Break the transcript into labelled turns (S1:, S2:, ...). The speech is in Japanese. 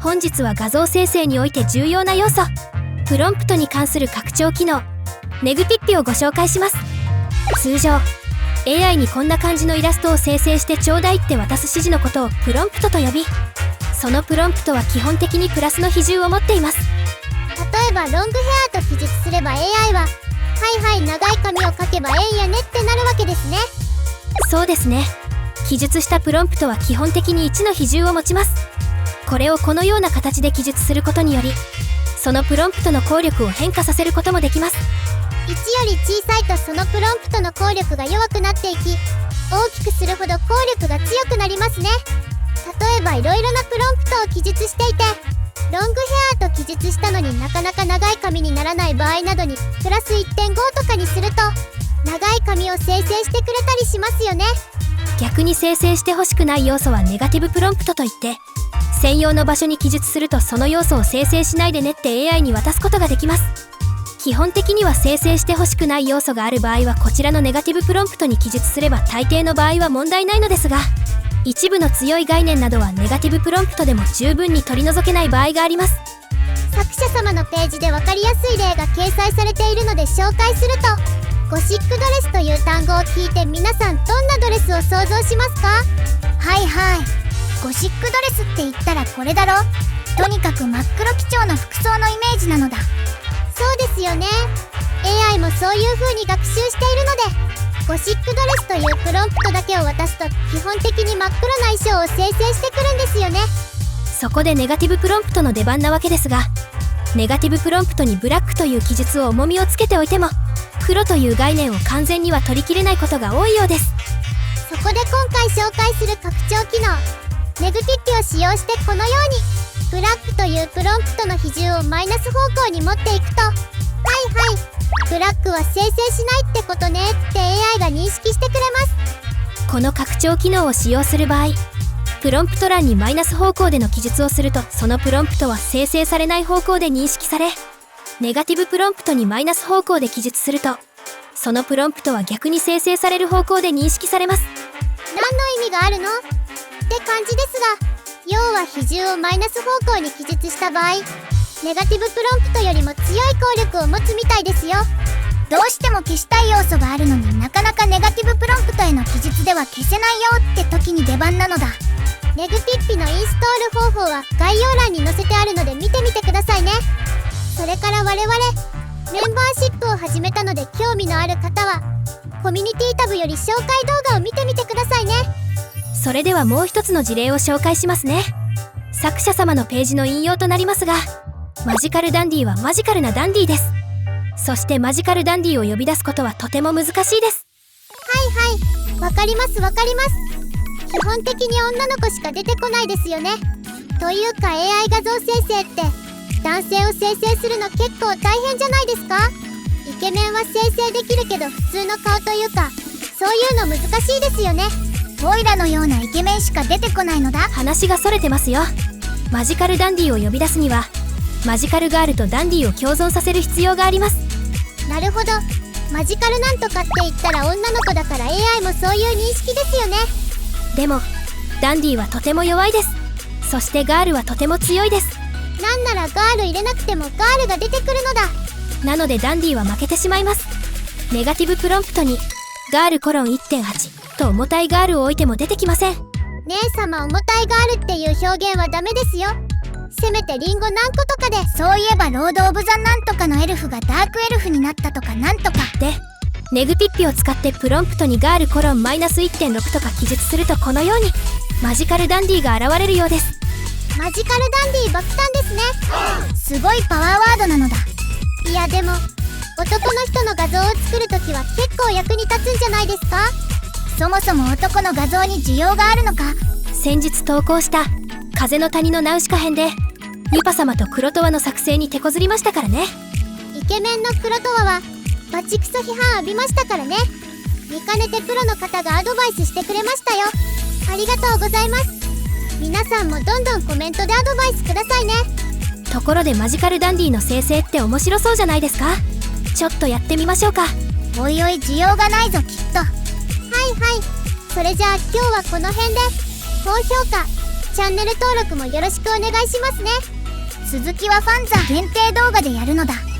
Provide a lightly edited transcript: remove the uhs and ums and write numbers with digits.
S1: 本日は画像生成において重要な要素、プロンプトに関する拡張機能、ネグピッピをご紹介します。通常、AI にこんな感じのイラストを生成してちょうだいって渡す指示のことをプロンプトと呼び、そのプロンプトは基本的にプラスの比重を持っています。
S2: 例えばロングヘアと記述すれば AI ははいはい長い髪を描けばええんやねってなるわけですね。
S1: そうですね。記述したプロンプトは基本的に1の比重を持ちます。これをこのような形で記述することにより、そのプロンプトの効力を変化させることもできます。
S2: 1より小さいとそのプロンプトの効力が弱くなっていき、大きくするほど効力が強くなりますね。例えばいろいろなプロンプトを記述していて、ロングヘアと記述したのになかなか長い髪にならない場合などにプラス 1.5 とかにすると長い髪を生成してくれたりしますよね。
S1: 逆に生成してほしくない要素はネガティブプロンプトといって、専用の場所に記述するとその要素を生成しないでねって AI に渡すことができます。基本的には生成してほしくない要素がある場合はこちらのネガティブプロンプトに記述すれば大抵の場合は問題ないのですが、一部の強い概念などはネガティブプロンプトでも十分に取り除けない場合があります。
S2: 作者様のページで分かりやすい例が掲載されているので紹介すると、ゴシックドレスという単語を聞いて皆さんどんなドレスを想像しますか？
S3: はいはい、ゴシックドレスって言ったらこれだろ。とにかく真っ黒基調の服装のイメージなのだ。
S2: そうですよね。 AI もそういう風に学習しているので、ゴシックドレスというプロンプトだけを渡すと基本的に真っ黒な衣装を生成してくるんですよね。
S1: そこでネガティブプロンプトの出番なわけですが、ネガティブプロンプトにブラックという記述を重みをつけておいても、黒という概念を完全には取り切れないことが多いようです。
S2: そこで今回紹介する拡張機能、ネグピッピを使用してこのようにブラックというプロンプトの比重をマイナス方向に持っていくと、はいはい、ブラックは生成しないってことねって AI が認識してくれます。
S1: この拡張機能を使用する場合、プロンプト欄にマイナス方向での記述をするとそのプロンプトは生成されない方向で認識され、ネガティブプロンプトにマイナス方向で記述するとそのプロンプトは逆に生成される方向で認識されます。
S2: 何の意味があるのって感じですが、要は比重をマイナス方向に記述した場合、ネガティブプロンプトよりも強い効力を持つみたいですよ。
S3: どうしても消したい要素があるのになかなかネガティブプロンプトへの記述では消せないよって時に出番なのだ。
S2: ネグピッピのインストール方法は概要欄に載せてあるので見てみてくださいね。それから我々メンバーシップを始めたので興味のある方はコミュニティタブより紹介動画を見てみてくださいね。
S1: それではもう一つの事例を紹介しますね。作者様のページの引用となりますが、マジカルダンディはマジカルなダンディです。そしてマジカルダンディを呼び出すことはとても難しいです。
S2: はいはい、わかりますわかります。基本的に女の子しか出てこないですよね。というか AI 画像生成って男性を生成するの結構大変じゃないですか？イケメンは生成できるけど普通の顔というかそういうの難しいですよね。
S3: オイラのようなイケメンしか出てこないのだ。
S1: 話がそれてますよ。マジカルダンディを呼び出すにはマジカルガールとダンディを共存させる必要があります。
S2: なるほど、マジカルなんとかって言ったら女の子だから AI もそういう認識ですよね。
S1: でもダンディはとても弱いです。そしてガールはとても強いです。
S2: なんならガール入れなくてもガールが出てくるのだ。
S1: なのでダンディは負けてしまいます。ネガティブプロンプトにガールコロン 1.8 と重たいガールを置いても出てきません。
S2: 姉様、重たいガールっていう表現はダメですよ。せめてリンゴ何個とかで。
S3: そういえばロード・オブ・ザ・なんとかのエルフがダークエルフになったとかなんとか
S1: で、ネグピッピを使ってプロンプトにガールコロンマイナス 1.6 とか記述するとこのようにマジカルダンディが現れるようです。
S2: マジカルダンディ爆誕ですね。
S3: すごいパワーワードなのだ。
S2: いやでも男の人の画像を作るときは結構役に立つんじゃないですか？
S3: そもそも男の画像に需要があるのか？
S1: 先日投稿した風の谷のナウシカ編でユパ様とクロトワの作成に手こずりましたからね。
S2: イケメンのクロトワはバチクソ批判浴びましたからね。見かねてプロの方がアドバイスしてくれましたよ。ありがとうございます。皆さんもどんどんコメントでアドバイスくださいね。
S1: ところでマジカルダンディの生成って面白そうじゃないですか？ちょっとやってみましょうか。
S3: おいおい、需要がないぞきっと。
S2: はいはい、それじゃあ今日はこの辺で高評価チャンネル登録もよろしくお願いしますね。
S3: 続きはファンザ限定動画でやるのだ。